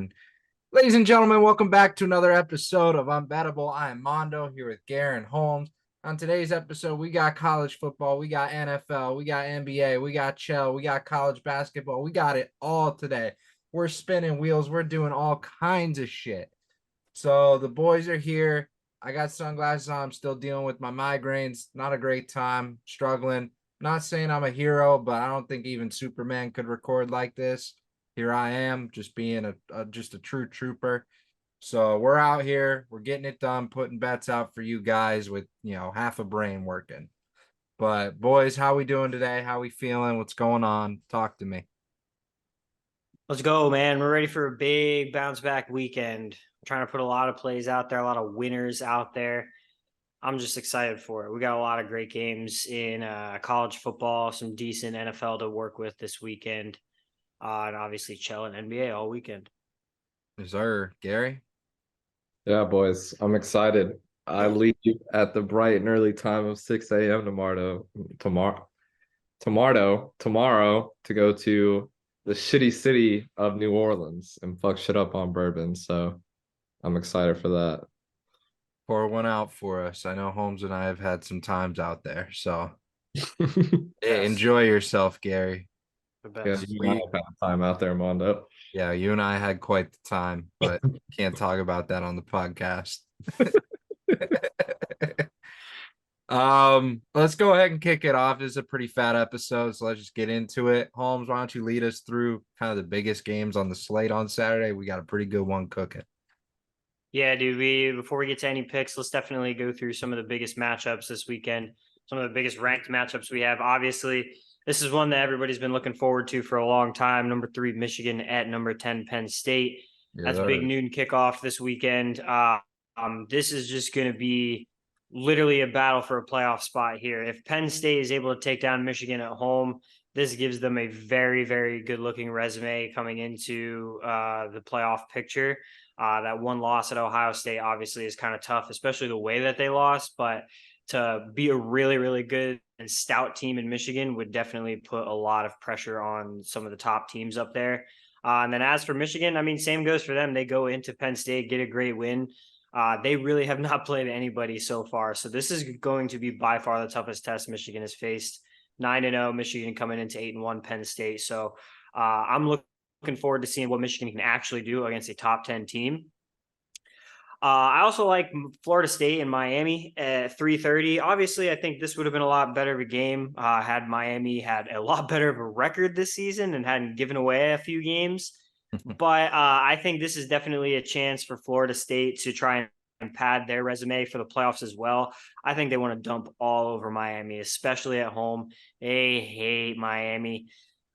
And ladies and gentlemen, welcome back to another episode of Unbettable. I am Mondo here with Gary and Holmes. On today's episode, we got college football, we got NFL, we got NBA, we got Chell, we got college basketball. We got it all today. We're spinning wheels. We're doing all kinds of shit. So the boys are here. I got sunglasses on. I'm still dealing with my migraines. Not a great time. Struggling. Not saying I'm a hero, but I don't think even Superman could record like this. Here I am, just being just a true trooper. So we're out here. We're getting it done, putting bets out for you guys with half a brain working. But boys, how we doing today? How we feeling? What's going on? Talk to me. Let's go, man. We're ready for a big bounce back weekend. I'm trying to put a lot of plays out there, a lot of winners out there. I'm just excited for it. We got a lot of great games in college football, some decent NFL to work with this weekend, and obviously Chell and NBA all weekend. Is there Gary? Yeah, boys, I'm excited. I leave at the bright and early time of 6 a.m. tomorrow to go to the shitty city of New Orleans and fuck shit up on bourbon. So I'm excited for that. Pour one out for us. I know Holmes and I have had some times out there. So hey, enjoy yourself, Gary. Yeah, we had time out there, Mondo. Yeah, you and I had quite the time, but can't talk about that on the podcast. Let's go ahead and kick it off. This is a pretty fat episode, so let's just get into it. Holmes, why don't you lead us through kind of the biggest games on the slate on Saturday? We got a pretty good one cooking. Yeah, dude. Before we get to any picks, let's definitely go through some of the biggest matchups this weekend. Some of the biggest ranked matchups we have. Obviously, this is one that everybody's been looking forward to for a long time. Number 3, Michigan at number 10, Penn State. That's a big noon kickoff this weekend. This is just going to be literally a battle for a playoff spot here. If Penn State is able to take down Michigan at home, this gives them a very, very good looking resume coming into the playoff picture. That one loss at Ohio State obviously is kind of tough, especially the way that they lost. But to be a really, really good and stout team in Michigan would definitely put a lot of pressure on some of the top teams up there. And then as for Michigan, I mean, same goes for them. They go into Penn State, get a great win. They really have not played anybody so far. So this is going to be by far the toughest test Michigan has faced. 9-0, Michigan coming into 8-1 Penn State. So I'm looking forward to seeing what Michigan can actually do against a top 10 team. I also like Florida State and Miami at 3:30. Obviously, I think this would have been a lot better of a game had Miami had a lot better of a record this season and hadn't given away a few games. But I think this is definitely a chance for Florida State to try and pad their resume for the playoffs as well. I think they want to dump all over Miami, especially at home. They hate Miami.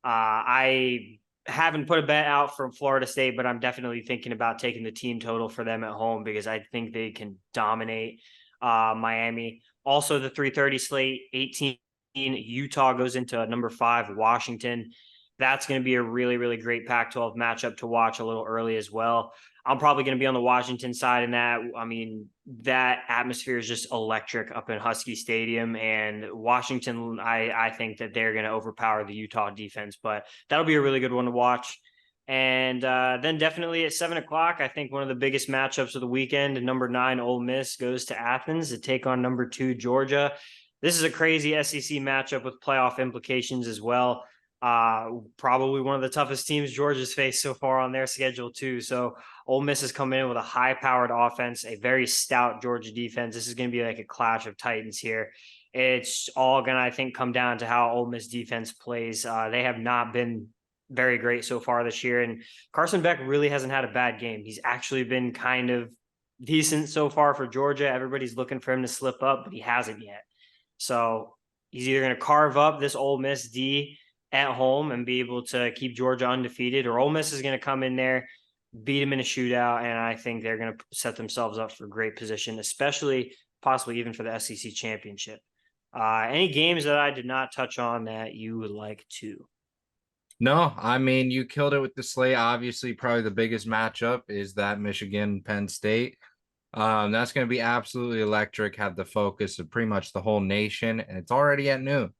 I haven't put a bet out from Florida State, but I'm definitely thinking about taking the team total for them at home because I think they can dominate Miami. Also, the 3:30 slate, 18 Utah goes into number 5 Washington. That's going to be a really, really great Pac-12 matchup to watch a little early as well. I'm probably going to be on the Washington side in that. I mean, that atmosphere is just electric up in Husky Stadium, and Washington, I think that they're going to overpower the Utah defense, but that'll be a really good one to watch. And then definitely at 7 o'clock, I think one of the biggest matchups of the weekend, number 9 Ole Miss goes to Athens to take on number 2 Georgia. This is a crazy SEC matchup with playoff implications as well. Probably one of the toughest teams Georgia's faced so far on their schedule too. So Ole Miss has come in with a high-powered offense, a very stout Georgia defense. This is going to be like a clash of titans here. It's all going to, I think, come down to how Ole Miss defense plays. They have not been very great so far this year, and Carson Beck really hasn't had a bad game. He's actually been kind of decent so far for Georgia. Everybody's looking for him to slip up, but he hasn't yet. So he's either going to carve up this Ole Miss D at home and be able to keep Georgia undefeated, or Ole Miss is going to come in there, beat them in a shootout, and I think they're going to set themselves up for great position, especially possibly even for the SEC championship. Any games that I did not touch on that you would like to? No, I mean, you killed it with the slate. Obviously, probably the biggest matchup is that Michigan Penn State. That's going to be absolutely electric, have the focus of pretty much the whole nation, and it's already at noon.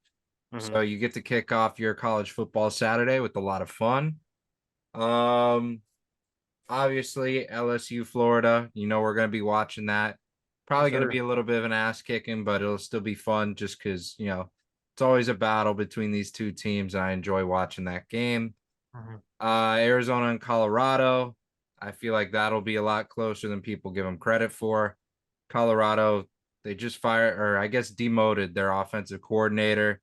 So you get to kick off your college football Saturday with a lot of fun. obviously LSU, Florida. We're going to be watching that. Probably going to be a little bit of an ass kicking, but it'll still be fun just because, it's always a battle between these two teams. And I enjoy watching that game. Arizona and Colorado. I feel like that'll be a lot closer than people give them credit for. Colorado, they just fired, or I guess demoted their offensive coordinator.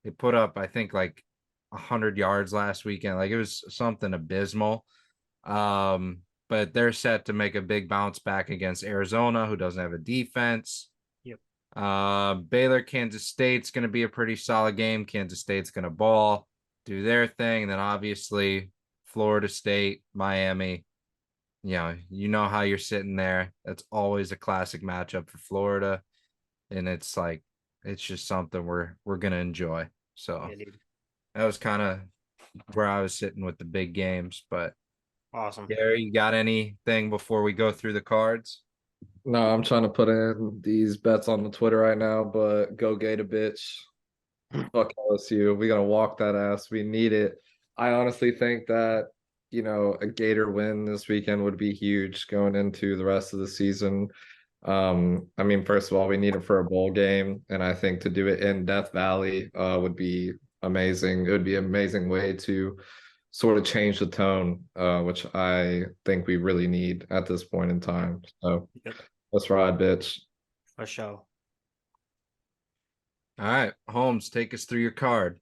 They put up, I think, like 100 yards last weekend. Like it was something abysmal. But they're set to make a big bounce back against Arizona, who doesn't have a defense. Yep. Baylor, Kansas State's going to be a pretty solid game. Kansas State's going to ball, do their thing. And then obviously Florida State, Miami. You know how you're sitting there. That's always a classic matchup for Florida. And it's just something we're going to enjoy. So that was kind of where I was sitting with the big games. But awesome. Gary, you got anything before we go through the cards? No, I'm trying to put in these bets on the Twitter right now, but go Gator bitch. Fuck LSU. We gotta walk that ass. We need it. I honestly think that, a Gator win this weekend would be huge going into the rest of the season. I mean, first of all, we need it for a bowl game, and I think to do it in Death Valley would be amazing. It would be an amazing way to sort of change the tone, which I think we really need at this point in time. So let's ride, bitch. For sure. All right, Holmes, take us through your card.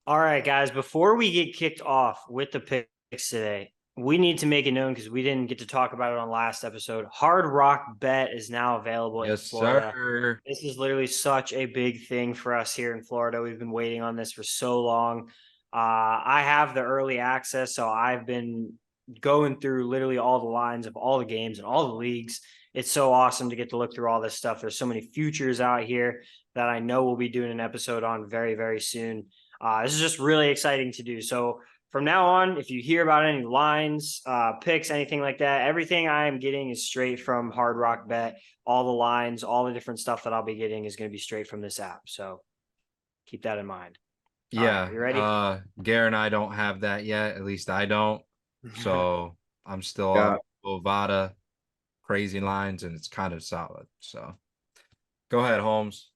All right, guys, before we get kicked off with the picks today, we need to make it known because we didn't get to talk about it on last episode. Hard Rock Bet is now available in Florida. Sir. This is literally such a big thing for us here in Florida. We've been waiting on this for so long. I have the early access, so I've been going through literally all the lines of all the games and all the leagues. It's so awesome to get to look through all this stuff. There's so many futures out here that I know we'll be doing an episode on very, very soon. This is just really exciting to do. So from now on, if you hear about any lines, picks, anything like that, everything I am getting is straight from Hard Rock Bet. All the lines, all the different stuff that I'll be getting is going to be straight from this app. So keep that in mind. Yeah. You ready? Gare and I don't have that yet. At least I don't. So I'm still on Bovada crazy lines, and it's kind of solid. So go ahead, Holmes.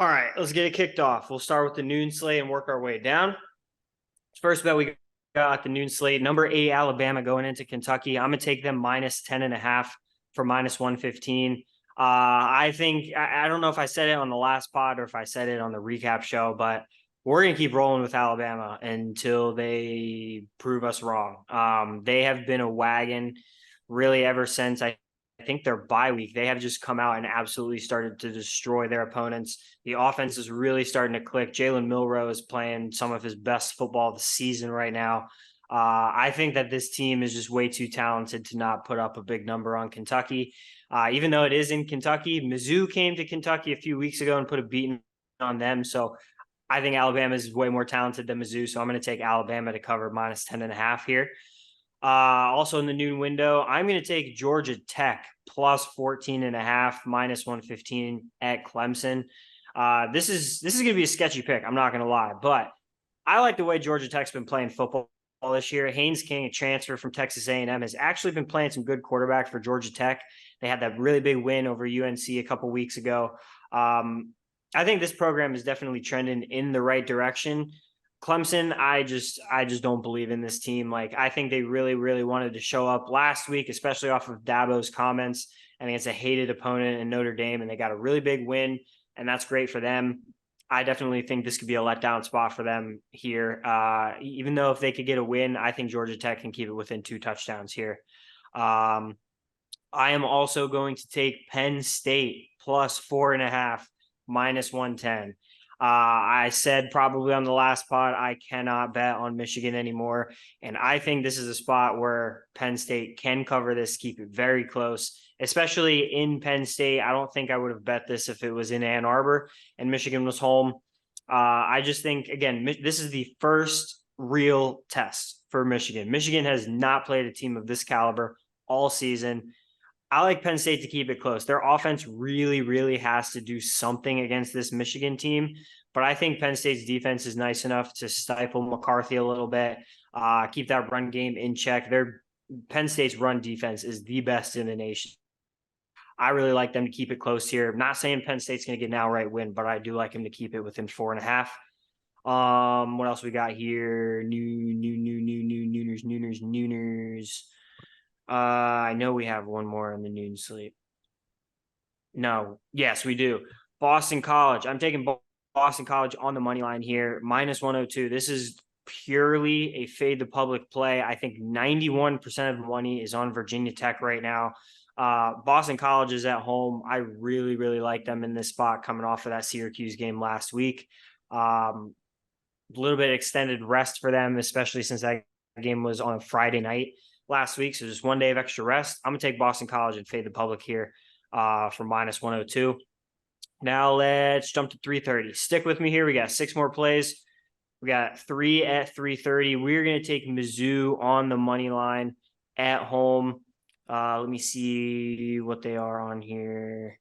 All right, let's get it kicked off. We'll start with the noon slate and work our way down. First bet we got the noon slate. Number 8, Alabama going into Kentucky. I'm going to take them minus 10.5 for minus 115. I think, I don't know if I said it on the last pod or if I said it on the recap show, but we're going to keep rolling with Alabama until they prove us wrong. They have been a wagon really ever since I think their bye week. They have just come out and absolutely started to destroy their opponents. The offense is really starting to click. Jalen Milroe is playing some of his best football of the season right now. I think that this team is just way too talented to not put up a big number on Kentucky. Even though it is in Kentucky, Mizzou came to Kentucky a few weeks ago and put a beating on them. So I think Alabama is way more talented than Mizzou. So I'm going to take Alabama to cover minus 10.5 here. Also in the noon window, I'm going to take Georgia Tech plus 14.5, minus 115 at Clemson. This is going to be a sketchy pick. I'm not going to lie, but I like the way Georgia Tech's been playing football this year. Haynes King, a transfer from Texas A&M, has actually been playing some good quarterback for Georgia Tech. They had that really big win over UNC a couple weeks ago. I think this program is definitely trending in the right direction. Clemson, I just don't believe in this team. Like, I think they really, really wanted to show up last week, especially off of Dabo's comments. I think it's a hated opponent in Notre Dame, and they got a really big win, and that's great for them. I definitely think this could be a letdown spot for them here. Even though if they could get a win, I think Georgia Tech can keep it within 2 touchdowns here. I am also going to take Penn State plus 4.5, minus 110. I said probably on the last pod, I cannot bet on Michigan anymore. And I think this is a spot where Penn State can cover this, keep it very close, especially in Penn State. I don't think I would have bet this if it was in Ann Arbor and Michigan was home. I just think, again, this is the first real test for Michigan. Michigan has not played a team of this caliber all season. I like Penn State to keep it close. Their offense really, really has to do something against this Michigan team. But I think Penn State's defense is nice enough to stifle McCarthy a little bit, keep that run game in check. Their Penn State's run defense is the best in the nation. I really like them to keep it close here. I'm not saying Penn State's going to get an outright win, but I do like them to keep it within 4.5. What else we got here? Nooners. I know we have one more in the noon slate. No, yes, we do. Boston College. I'm taking Boston College on the money line here, -102. This is purely a fade the public play. I think 91% of the money is on Virginia Tech right now. Boston College is at home. I really, really like them in this spot coming off of that Syracuse game last week. A little bit extended rest for them, especially since that game was on a Friday night last week. So just 1 day of extra rest. I'm going to take Boston College and fade the public here for -102. Now let's jump to 330. Stick with me here. We got 6 more plays. We got 3 at 330. We're going to take Mizzou on the money line at home. Let me see what they are on here.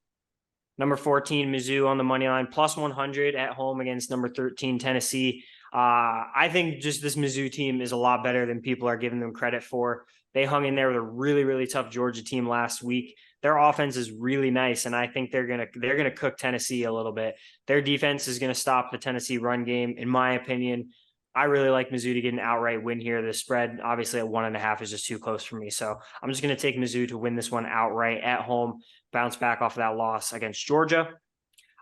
Number 14, Mizzou on the money line, +100 at home against number 13, Tennessee. I think just this Mizzou team is a lot better than people are giving them credit for. They hung in there with a really, really tough Georgia team last week. Their offense is really nice, and I think they're gonna cook Tennessee a little bit. Their defense is gonna stop the Tennessee run game, in my opinion. I really like Mizzou to get an outright win here. The spread, obviously, at 1.5 is just too close for me. So I'm just going to take Mizzou to win this one outright at home, bounce back off of that loss against Georgia.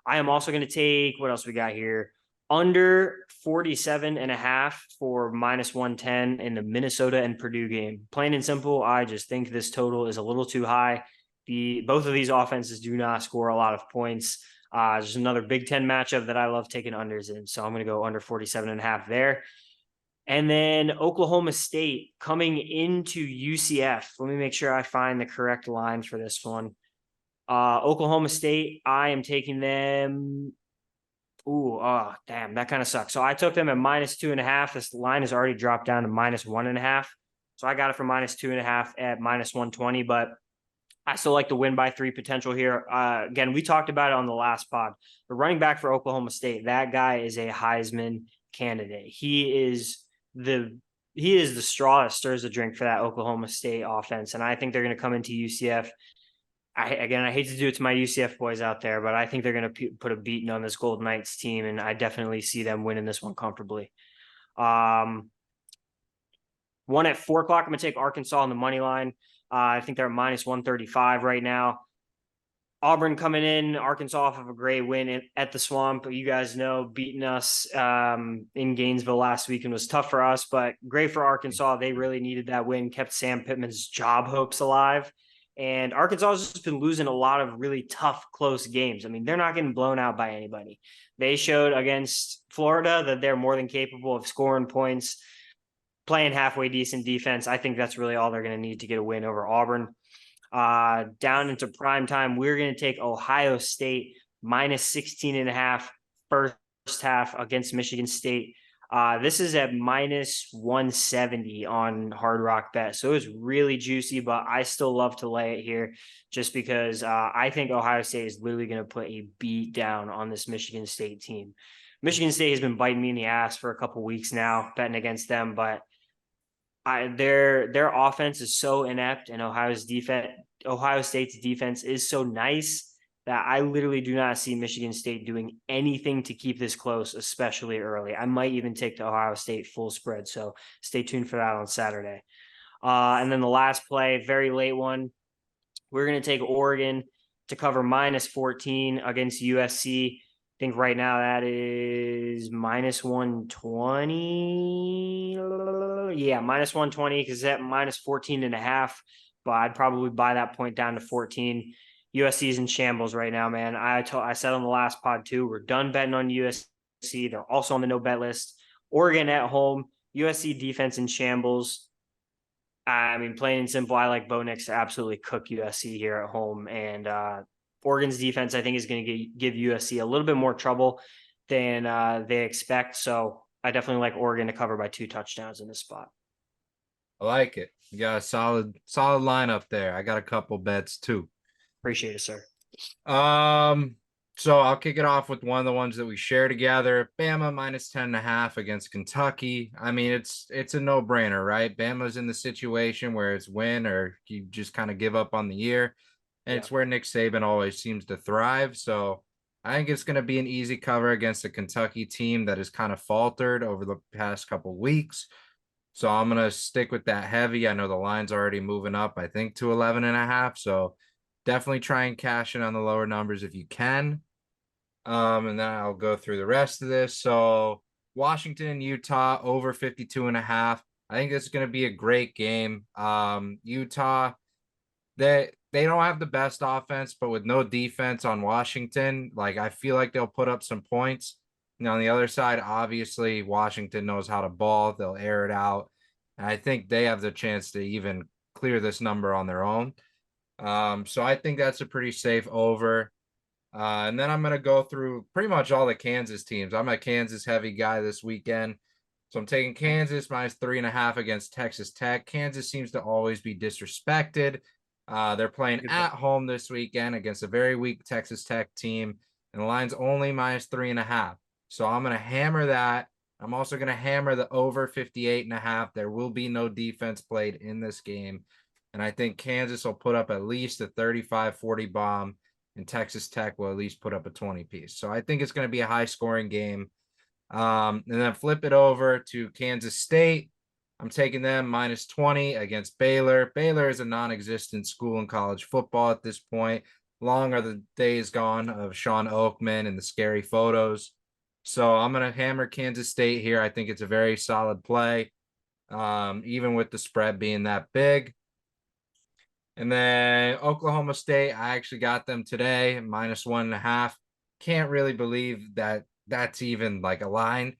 I am also going to take, what else we got here? Under 47.5 for -110 in the Minnesota and Purdue game. Plain and simple, I just think this total is a little too high. Both of these offenses do not score a lot of points. There's another Big Ten matchup that I love taking unders in. So I'm going to go under 47.5 there. And then Oklahoma State coming into UCF. Let me make sure I find the correct line for this one. Oklahoma State, I am taking them. Damn, that kind of sucks. So I took them at -2.5. This line has already dropped down to -1.5. So I got it for -2.5 at -120, but I still like the win by 3 potential here. Again, we talked about it on the last pod. The running back for Oklahoma State, that guy is a Heisman candidate. He is the straw that stirs the drink for that Oklahoma State offense. And I think they're going to come into UCF. I hate to do it to my UCF boys out there, but I think they're going to put a beating on this Golden Knights team, and I definitely see them winning this one comfortably. One at 4 o'clock, I'm going to take Arkansas on the money line. I think they're at -135 right now. Auburn coming in, Arkansas off of a great win at the Swamp. You guys know beating us in Gainesville last weekend was tough for us, but great for Arkansas. They really needed that win, kept Sam Pittman's job hopes alive. And Arkansas has just been losing a lot of really tough, close games. I mean, they're not getting blown out by anybody. They showed against Florida that they're more than capable of scoring points, playing halfway decent defense. I think that's really all they're going to need to get a win over Auburn. Down into prime time, we're going to take Ohio State -16.5 first half against Michigan State. This is at -170 on Hard Rock Bet. So it's really juicy, but I still love to lay it here just because I think Ohio State is literally going to put a beat down on this Michigan State team. Michigan State has been biting me in the ass for a couple weeks now, betting against them, but their offense is so inept, and Ohio State's defense is so nice that I literally do not see Michigan State doing anything to keep this close, especially early. I might even take the Ohio State full spread, so stay tuned for that on Saturday. And then the last play, very late one, we're going to take Oregon to cover -14 against USC. I think right now that is -120. Yeah, -120 because at -14.5, but I'd probably buy that point down to 14. USC is in shambles right now, man. I said on the last pod too, we're done betting on USC. They're also on the no bet list. Oregon at home, USC defense in shambles. I mean, plain and simple, I like Bo Nix to absolutely cook USC here at home. And Oregon's defense, I think, is going to give USC a little bit more trouble than they expect. So I definitely like Oregon to cover by 2 touchdowns in this spot. I like it. You got a solid lineup there. I got a couple bets too. Appreciate it, sir. So I'll kick it off with one of the ones that we share together. Bama minus 10.5 against Kentucky. I mean, it's a no-brainer, right? Bama's in the situation where it's win or you just kind of give up on the year. And it's where Nick Saban always seems to thrive. So I think it's going to be an easy cover against a Kentucky team that has kind of faltered over the past couple weeks. So I'm going to stick with that heavy. I know the line's already moving up, I think, to 11.5. So definitely try and cash in on the lower numbers if you can. And then I'll go through the rest of this. So Washington, Utah over 52.5. I think this is going to be a great game. Utah, they don't have the best offense, but with no defense on Washington, like I feel like they'll put up some points. And on the other side, obviously Washington knows how to ball. They'll air it out. And I think they have the chance to even clear this number on their own. So I think that's a pretty safe over. And then I'm going to go through pretty much all the Kansas teams. I'm a Kansas heavy guy this weekend. So I'm taking Kansas minus 3.5 against Texas Tech. Kansas seems to always be disrespected. They're playing at home this weekend against a very weak Texas Tech team, and the line's only minus 3.5. So I'm going to hammer that. I'm also going to hammer the over 58.5. There will be no defense played in this game. And I think Kansas will put up at least a 35-40 bomb, and Texas Tech will at least put up a 20 piece. So I think it's going to be a high scoring game. And then flip it over to Kansas State. I'm taking them minus 20 against Baylor. Baylor is a non-existent school in college football at this point. Long are the days gone of Sean Oakman and the scary photos. So I'm going to hammer Kansas State here. I think it's a very solid play, even with the spread being that big. And then Oklahoma State, I actually got them today, minus 1.5. Can't really believe that that's even like a line.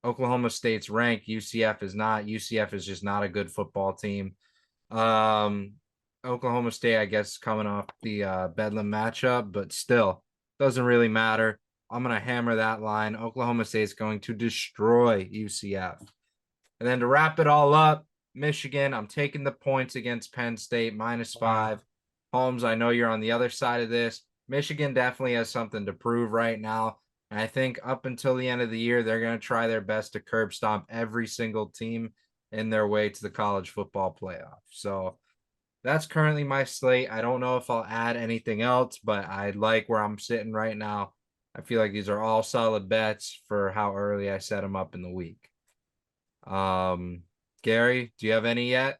Oklahoma State's ranked. UCF is not. UCF is just not a good football team. Oklahoma State, I guess, coming off the Bedlam matchup, but still doesn't really matter. I'm going to hammer that line. Oklahoma State's going to destroy UCF. And then to wrap it all up, Michigan, I'm taking the points against Penn State, minus 5. Holmes, I know you're on the other side of this. Michigan definitely has something to prove right now. And I think up until the end of the year, they're going to try their best to curb stomp every single team in their way to the college football playoff. So that's currently my slate. I don't know if I'll add anything else, but I like where I'm sitting right now. I feel like these are all solid bets for how early I set them up in the week. Gary, do you have any yet?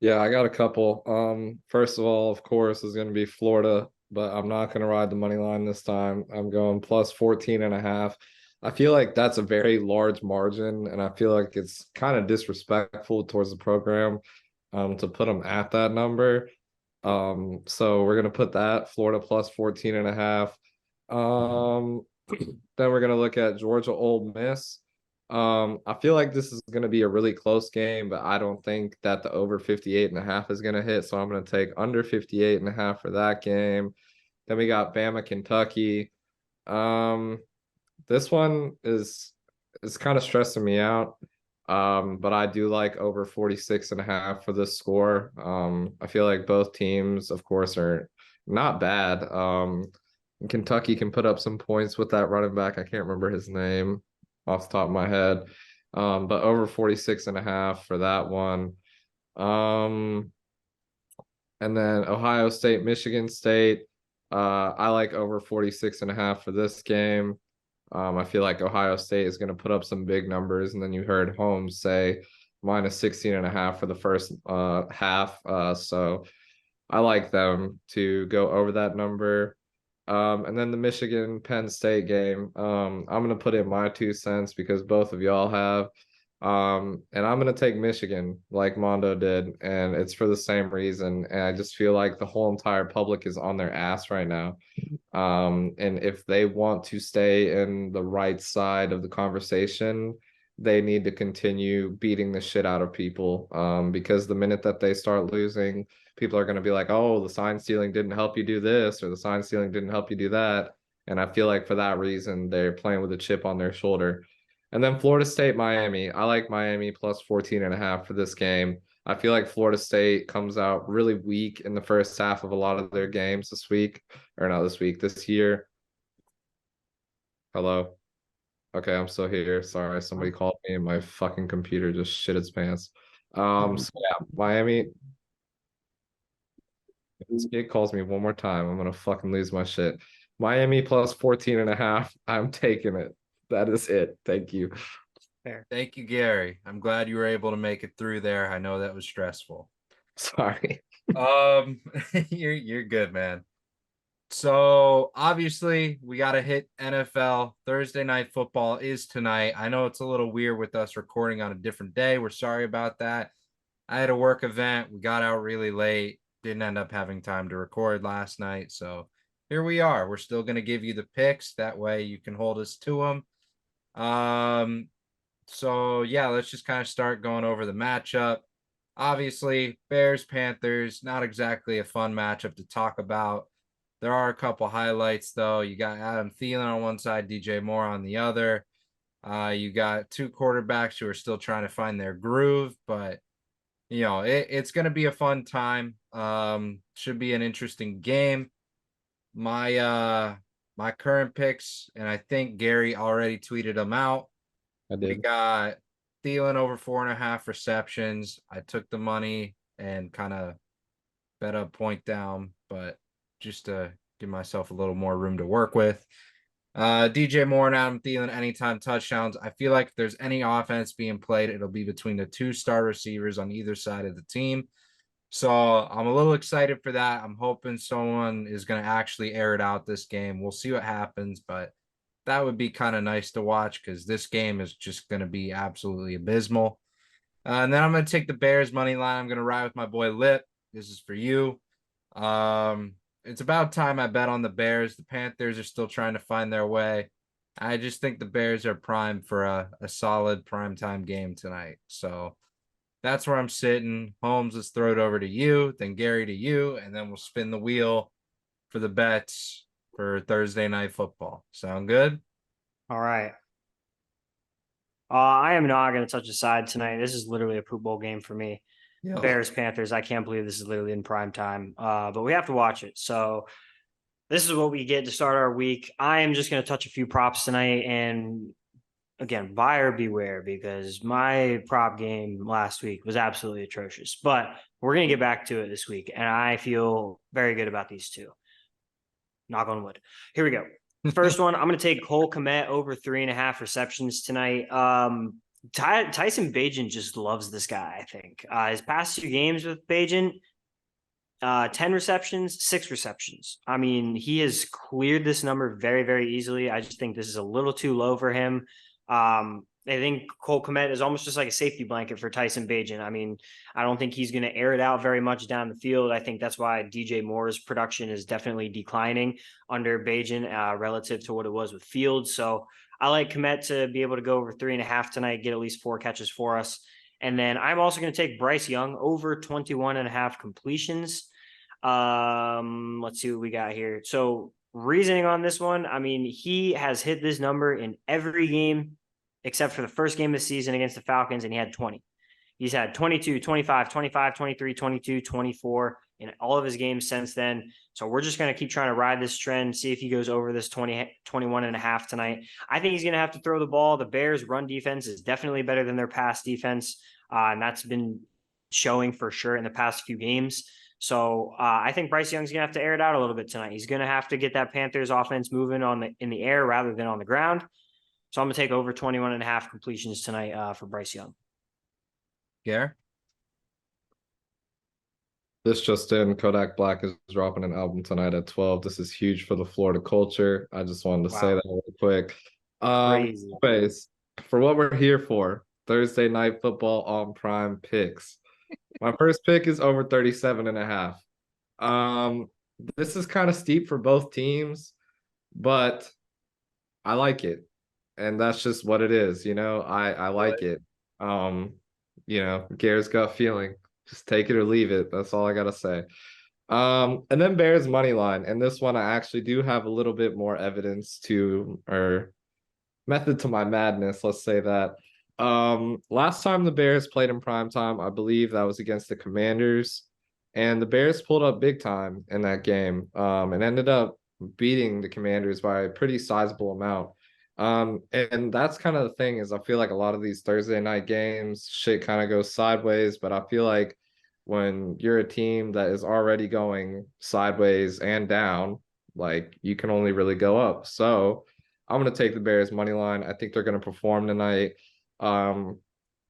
Yeah, I got a couple. First of all, of course, is going to be Florida, but I'm not going to ride the money line this time. I'm going plus 14.5. I feel like that's a very large margin, and I feel like it's kind of disrespectful towards the program to put them at that number. So we're going to put that Florida plus 14.5. Then we're going to look at Georgia Ole Miss. I feel like this is going to be a really close game, but I don't think that the over 58.5 is going to hit. So I'm going to take under 58.5 for that game. Then we got Bama, Kentucky. This one is kind of stressing me out. But I do like over 46.5 for this score. I feel like both teams, of course, are not bad. Kentucky can put up some points with that running back. I can't remember his name off the top of my head. But over 46.5 for that one. And then Ohio State, Michigan State. I like over 46.5 for this game. I feel like Ohio State is going to put up some big numbers. And then you heard Holmes say minus 16.5 for the first half. So I like them to go over that number. And then the Michigan Penn State game. I'm gonna put in my 2 cents because both of y'all have. And I'm gonna take Michigan like Mondo did, and it's for the same reason. And I just feel like the whole entire public is on their ass right now. And if they want to stay in the right side of the conversation, they need to continue beating the shit out of people. Because the minute that they start losing, people are going to be like, oh, the sign stealing didn't help you do this, or the sign stealing didn't help you do that. And I feel like for that reason, they're playing with a chip on their shoulder. And then Florida State, Miami. I like Miami plus 14.5 for this game. I feel like Florida State comes out really weak in the first half of a lot of their games this week, or not this week, this year. Hello. Okay, I'm still here. Sorry, somebody called me and my fucking computer just shit its pants. So yeah, Miami. If this kid calls me one more time, I'm gonna fucking lose my shit. Miami plus 14.5. I'm taking it. That is it. Thank you. Fair. Thank you, Gary. I'm glad you were able to make it through there. I know that was stressful. Sorry. You're good, man. So obviously we got to hit NFL. Thursday night football is tonight. I know it's a little weird with us recording on a different day. We're sorry about that. I had a work event. We got out really late. Didn't end up having time to record last night. So here we are. We're still going to give you the picks. That way you can hold us to them. So yeah, let's just kind of start going over the matchup. Obviously, Bears, Panthers, not exactly a fun matchup to talk about. There are a couple highlights though. You got Adam Thielen on one side, DJ Moore on the other. You got two quarterbacks who are still trying to find their groove, but it's going to be a fun time. Should be an interesting game. My current picks, and I think Gary already tweeted them out. I We did. got Thielen over 4.5 receptions. I took the money and kind of bet a point down, but just to give myself a little more room to work with. DJ Moore and Adam Thielen anytime touchdowns. I feel like if there's any offense being played, it'll be between the two star receivers on either side of the team. So I'm a little excited for that. I'm hoping someone is going to actually air it out this game. We'll see what happens, but that would be kind of nice to watch because this game is just going to be absolutely abysmal. And then I'm going to take the Bears money line. I'm going to ride with my boy Lip. This is for you. It's about time I bet on the Bears. The Panthers are still trying to find their way. I just think the Bears are primed for a solid primetime game tonight. So that's where I'm sitting. Holmes, let's throw it over to you, then Gary to you, and then we'll spin the wheel for the bets for Thursday night football. Sound good? All right. I am not going to touch a side tonight. This is literally a poop bowl game for me. Yeah. Bears, Panthers. I can't believe this is literally in prime time. But we have to watch it. So this is what we get to start our week. I am just going to touch a few props tonight. And again, buyer beware, because my prop game last week was absolutely atrocious. But we're going to get back to it this week. And I feel very good about these two. Knock on wood. Here we go. First one, I'm going to take Cole Kmet over 3.5 receptions tonight. Tyson Bagent just loves this guy, I think. His past two games with Bagent, 10 receptions, 6 receptions. I mean, he has cleared this number very, very easily. I just think this is a little too low for him. I think Cole Kmet is almost just like a safety blanket for Tyson Bagent. I mean, I don't think he's going to air it out very much down the field. I think that's why DJ Moore's production is definitely declining under Bagent relative to what it was with Fields. So I like Kmet to be able to go over 3.5 tonight, get at least 4 catches for us. And then I'm also going to take Bryce Young over 21.5 completions. Let's see what we got here. So reasoning on this one, I mean, he has hit this number in every game except for the first game of the season against the Falcons, and he had 20. He's had 22, 25, 25, 23, 22, 24 in all of his games since then. So we're just going to keep trying to ride this trend, see if he goes over this 21.5 tonight. I think he's going to have to throw the ball. The Bears' run defense is definitely better than their pass defense, and that's been showing for sure in the past few games. So I think Bryce Young's going to have to air it out a little bit tonight. He's going to have to get that Panthers offense moving in the air rather than on the ground. So I'm going to take over 21.5 completions tonight for Bryce Young. Yeah. This just in, Kodak Black is dropping an album tonight at 12. This is huge for the Florida culture. I just wanted to say that real quick. Crazy. Anyways, for what we're here for, Thursday night football on prime picks. My first pick is over 37.5. This is kind of steep for both teams, but I like it. And that's just what it is, I like it. Gare's gut feeling. Just take it or leave it. That's all I gotta say. And then Bears money line. And this one I actually do have a little bit more evidence to, or method to my madness, let's say that. Last time the Bears played in prime time, I believe that was against the Commanders, and the Bears pulled up big time in that game, and ended up beating the Commanders by a pretty sizable amount. And that's kind of the thing is I feel like a lot of these Thursday night games, shit kind of goes sideways, but I feel like when you're a team that is already going sideways and down, like you can only really go up. So I'm gonna take the Bears money line. I think they're gonna perform tonight. Um,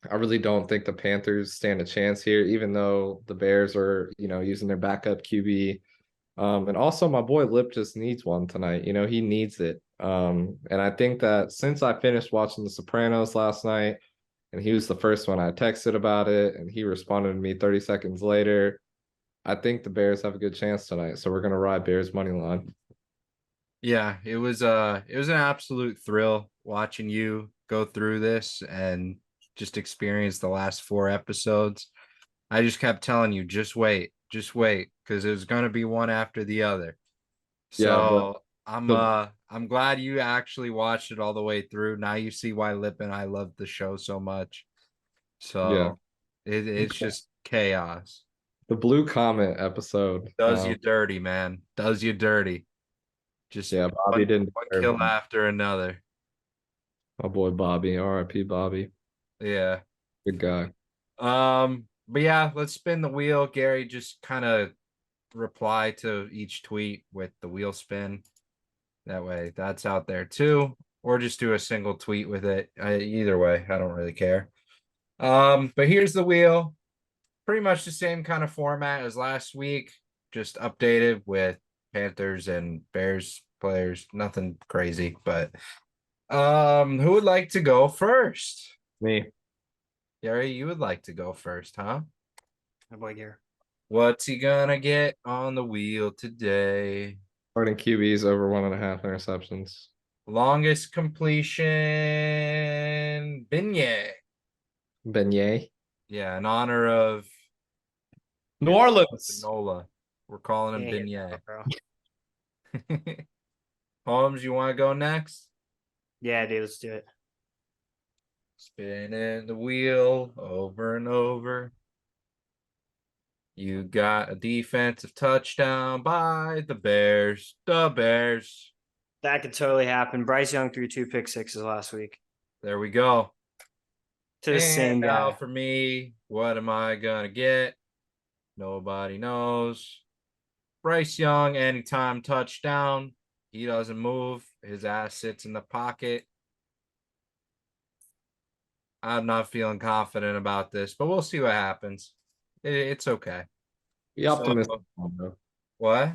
I really don't think the Panthers stand a chance here, even though the Bears are, using their backup QB. And also my boy Lip just needs one tonight. He needs it. And I think that since I finished watching The Sopranos last night, and he was the first one I texted about it, and he responded to me 30 seconds later, I think the Bears have a good chance tonight. So we're gonna ride Bears money line. Yeah, it was an absolute thrill watching you go through this and just experience the last 4 episodes. I just kept telling you, just wait, because it was gonna be one after the other. Yeah, but So the I'm glad you actually watched it all the way through. Now you see why Lip and I love the show so much. yeah, So it's just chaos. the Blue Comet episode. Does you dirty, man. Does you dirty. Just Yeah, Bobby didn't one deserve kill that. after another. My boy Bobby, R.I.P. Bobby, Yeah. good guy. But yeah, let's spin the wheel. Gary, just kind of reply to each tweet with the wheel spin. That way, that's out there too. Or just do a single tweet with it. Either way, I don't really care. But here's the wheel. Pretty much the same kind of format as last week, just updated with Panthers and Bears players. Nothing crazy, but who would like to go first? Me. Gary, you would like to go first, huh? My boy here. What's he gonna get on the wheel today? Starting QBs over 1.5 interceptions. Longest completion, Beignet. Beignet. Yeah, in honor of New Orleans. Nola. We're calling him Yeah, Beignet. bro. Holmes, you want to go next? Yeah, dude, let's do it. Spinning the wheel over and over. You got a defensive touchdown by the Bears. The Bears. That could totally happen. Bryce Young threw 2 pick-sixes last week There we go. to the same Now guy. for me, what am I gonna get? Nobody knows. Bryce Young, anytime touchdown. He doesn't move. His ass sits in the pocket. I'm not feeling confident about this, but we'll see what happens. It's okay. Be optimistic. Mondo. What?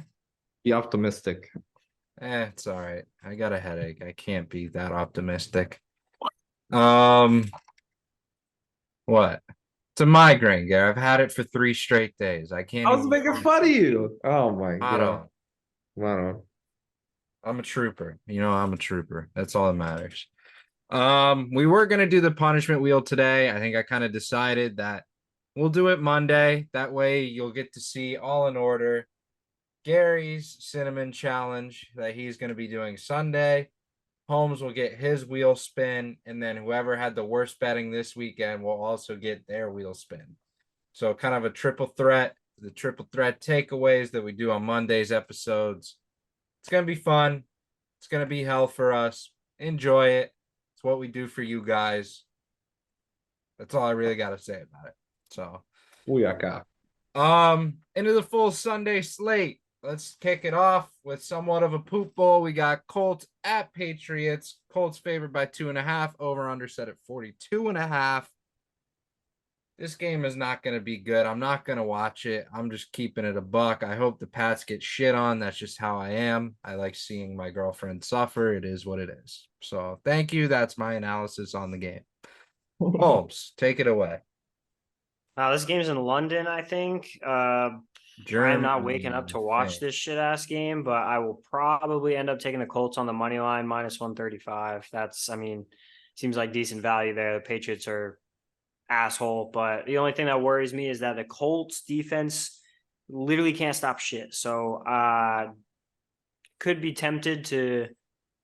Be optimistic. It's all right. I got a headache. I can't be that optimistic. What? It's a migraine, Gary. I've had it for 3 straight days. I can't I was even making fun of you. Oh my I god. don't. I'm a trooper. I'm a trooper. That's all that matters. We were gonna do the punishment wheel today. I think I kind of decided that we'll do it Monday. That way you'll get to see all in order Gary's cinnamon challenge that he's gonna be doing Sunday. Holmes will get his wheel spin, and then whoever had the worst betting this weekend will also get their wheel spin. So kind of a triple threat, the triple threat takeaways that we do on Monday's episodes. It's gonna be fun. It's gonna be hell for us. Enjoy it. It's what we do for you guys. That's all I really got to say about it. So, Booyaka. into the full Sunday slate. Let's kick it off with somewhat of a poop bowl. We got Colts at Patriots. Colts favored by 2.5. Over under set at 42.5. This game is not going to be good. I'm not going to watch it. I'm just keeping it a buck. I hope the Pats get shit on. That's just how I am. I like seeing my girlfriend suffer. It is what it is. So thank you. That's my analysis on the game. Holmes, take it away. This game's in London, I think. I'm not waking up to watch this shit ass game, but I will probably end up taking the Colts on the money line -135. Seems like decent value there. The Patriots are asshole, but the only thing that worries me is that the Colts defense literally can't stop shit. So could be tempted to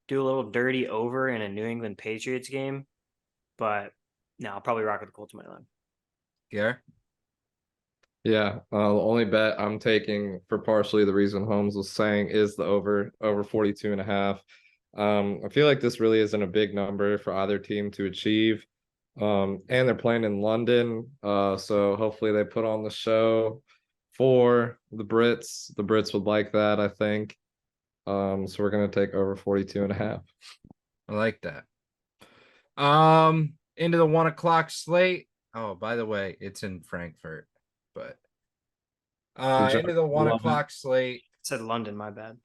do a little dirty over in a New England Patriots game, but no, I'll probably rock with the Colts money line. Gare? Yeah, the only bet I'm taking for partially the reason Holmes was saying is the over 42 and a half. I feel like this really isn't a big number for either team to achieve. And they're playing in London, so hopefully they put on the show for the Brits. The Brits would like that, I think. So we're gonna take over 42 and a half. I like that. Into the 1 o'clock slate. Oh, by the way, it's in Frankfurt, but into the 1 o'clock slate. I said London, my bad.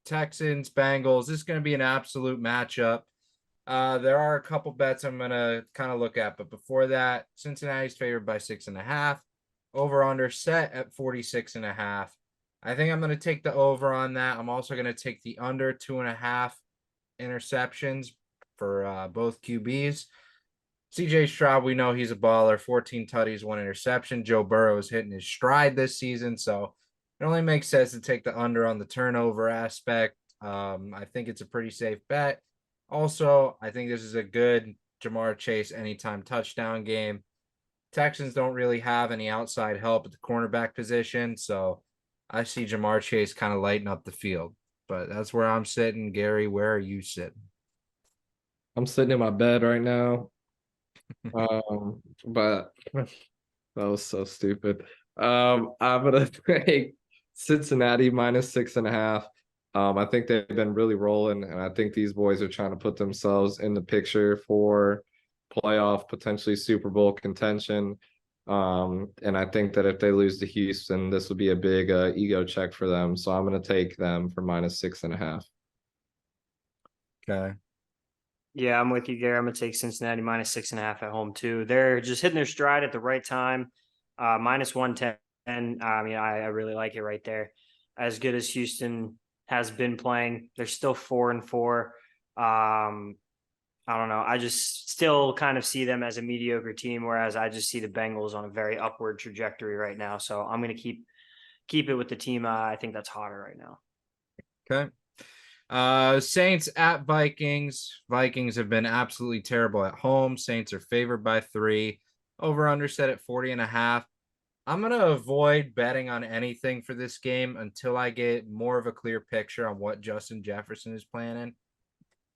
Texans, Bengals. This is going to be an absolute matchup. There are a couple bets I'm going to kind of look at, but before that, Cincinnati's favored by 6.5. Over under set at 46.5. I think I'm going to take the over on that. I'm also going to take the under 2.5 interceptions for both QBs. CJ Stroud, we know he's a baller. 14 tutties, 1 interception. Joe Burrow is hitting his stride this season, so it only makes sense to take the under on the turnover aspect. I think it's a pretty safe bet. Also, I think this is a good Jamar Chase anytime touchdown game. Texans don't really have any outside help at the cornerback position, so I see Jamar Chase kind of lighting up the field. But that's where I'm sitting. Gary, where are you sitting? I'm sitting in my bed right now. But that was so stupid. I'm gonna take Cincinnati minus 6.5. I think they've been really rolling, and I think these boys are trying to put themselves in the picture for playoff, potentially Super Bowl contention. And I think that if they lose to Houston, this would be a big ego check for them. So I'm gonna take them for minus 6.5. Okay. Yeah, I'm with you, Gary. I'm gonna take Cincinnati minus 6.5 at home too. They're just hitting their stride at the right time. Minus 110. I mean, I really like it right there. As good as Houston has been playing, they're still 4-4. I don't know. I just still kind of see them as a mediocre team, whereas I just see the Bengals on a very upward trajectory right now. So I'm gonna keep it with the team. I think that's hotter right now. Okay. Saints at Vikings. Vikings have been absolutely terrible at home. Saints are favored by 3. Over under set at 40.5. I'm going to avoid betting on anything for this game until I get more of a clear picture on what Justin Jefferson is planning.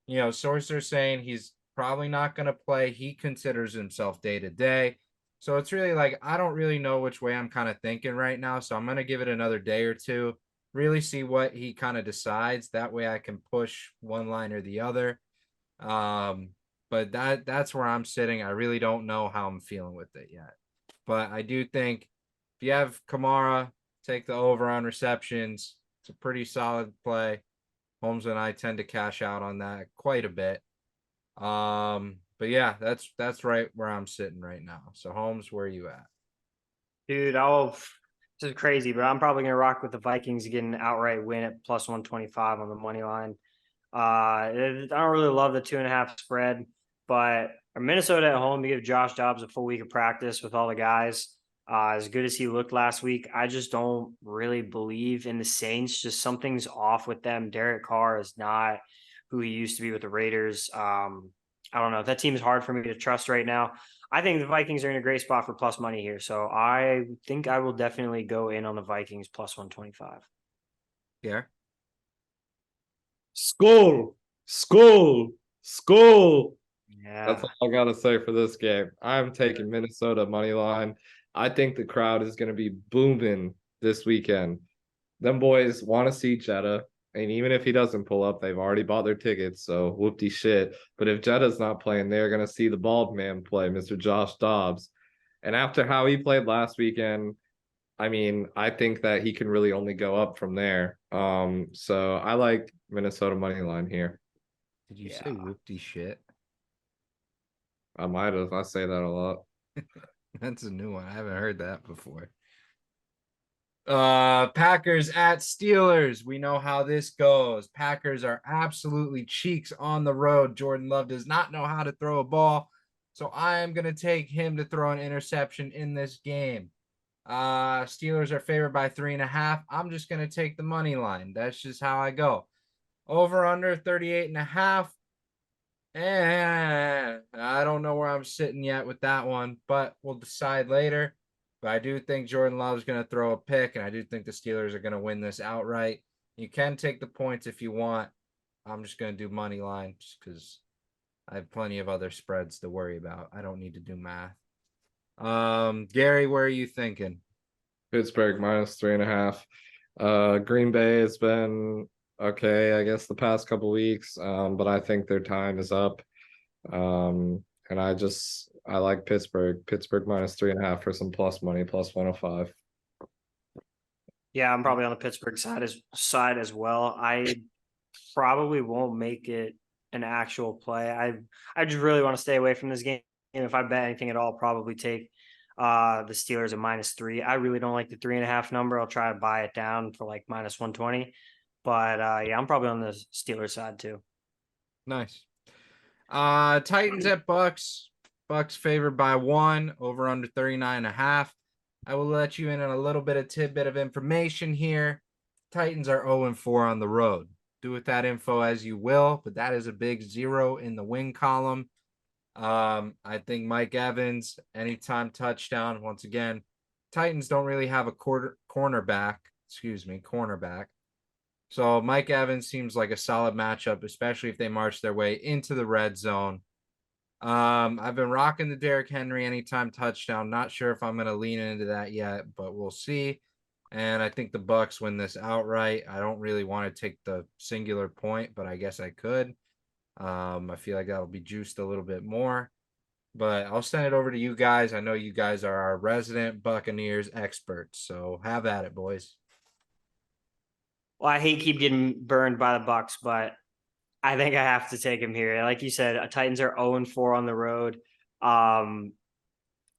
You know, sources are saying he's probably not going to play. He considers himself day to day. So it's really like, I don't really know which way I'm kind of thinking right now. So I'm going to give it another day or two, really see what he kind of decides. That way I can push one line or the other. But that's where I'm sitting. I really don't know how I'm feeling with it yet. But I do think if you have Kamara, take the over on receptions. It's a pretty solid play. Holmes and I tend to cash out on that quite a bit. But yeah, that's right where I'm sitting right now. So Holmes, where are you at? Dude, this is crazy, but I'm probably gonna rock with the Vikings getting an outright win at plus 125 on the money line. I don't really love the 2.5 spread, but Minnesota at home to give Josh Dobbs a full week of practice with all the guys. As good as he looked last week, I just don't really believe in the Saints. Just something's off with them. Derek Carr is not who he used to be with the Raiders. I don't know. That team is hard for me to trust right now. I think the Vikings are in a great spot for plus money here. So I think I will definitely go in on the Vikings plus 125. Yeah. Skull. Yeah. That's all I gotta say for this game. I'm taking Minnesota money line. I think the crowd is gonna be booming this weekend. Them boys want to see Jetta, and even if he doesn't pull up, they've already bought their tickets, so whoop-de shit. But if Jetta's not playing, they're gonna see the bald man play, Mr. Josh Dobbs. And after how he played last weekend, I mean, I think that he can really only go up from there. So I like Minnesota money line here. Did you say whoopty shit? I might have. I say that a lot. That's a new one. I haven't heard that before. Packers at Steelers. We know how this goes. Packers are absolutely cheeks on the road. Jordan Love does not know how to throw a ball. So I am going to take him to throw an interception in this game. Steelers are favored by 3.5. I'm just going to take the money line. That's just how I go. Over under 38.5. And I don't know where I'm sitting yet with that one, but we'll decide later. But I do think Jordan Love's going to throw a pick, and I do think the Steelers are going to win this outright. You can take the points if you want. I'm just going to do money line just because I have plenty of other spreads to worry about. I don't need to do math. Gary, where are you thinking? Pittsburgh -3.5. Green Bay has been okay, I guess, the past couple weeks. But I think their time is up. And I like Pittsburgh. Pittsburgh -3.5 for some plus money, plus 105. Yeah, I'm probably on the Pittsburgh side as well. I probably won't make it an actual play. I just really want to stay away from this game. If I bet anything at all, I'll probably take the Steelers at -3. I really don't like the 3.5 number. I'll try to buy it down for like -120. But yeah, I'm probably on the Steelers side too. Nice. Titans at Bucks. Bucks favored by 1, over under 39.5. I will let you in on a little bit of tidbit of information here. Titans are 0-4 on the road. Do with that info as you will, but that is a big 0 in the win column. I think Mike Evans, anytime touchdown. Once again, Titans don't really have a cornerback. So Mike Evans seems like a solid matchup, especially if they march their way into the red zone. I've been rocking the Derrick Henry anytime touchdown. Not sure if I'm going to lean into that yet, but we'll see. And I think the Bucks win this outright. I don't really want to take the singular point, but I guess I could. I feel like that'll be juiced a little bit more. But I'll send it over to you guys. I know you guys are our resident Buccaneers experts, so have at it, boys. Well, I hate keep getting burned by the Bucks, but I think I have to take him here. Like you said, Titans are 0-4 on the road. I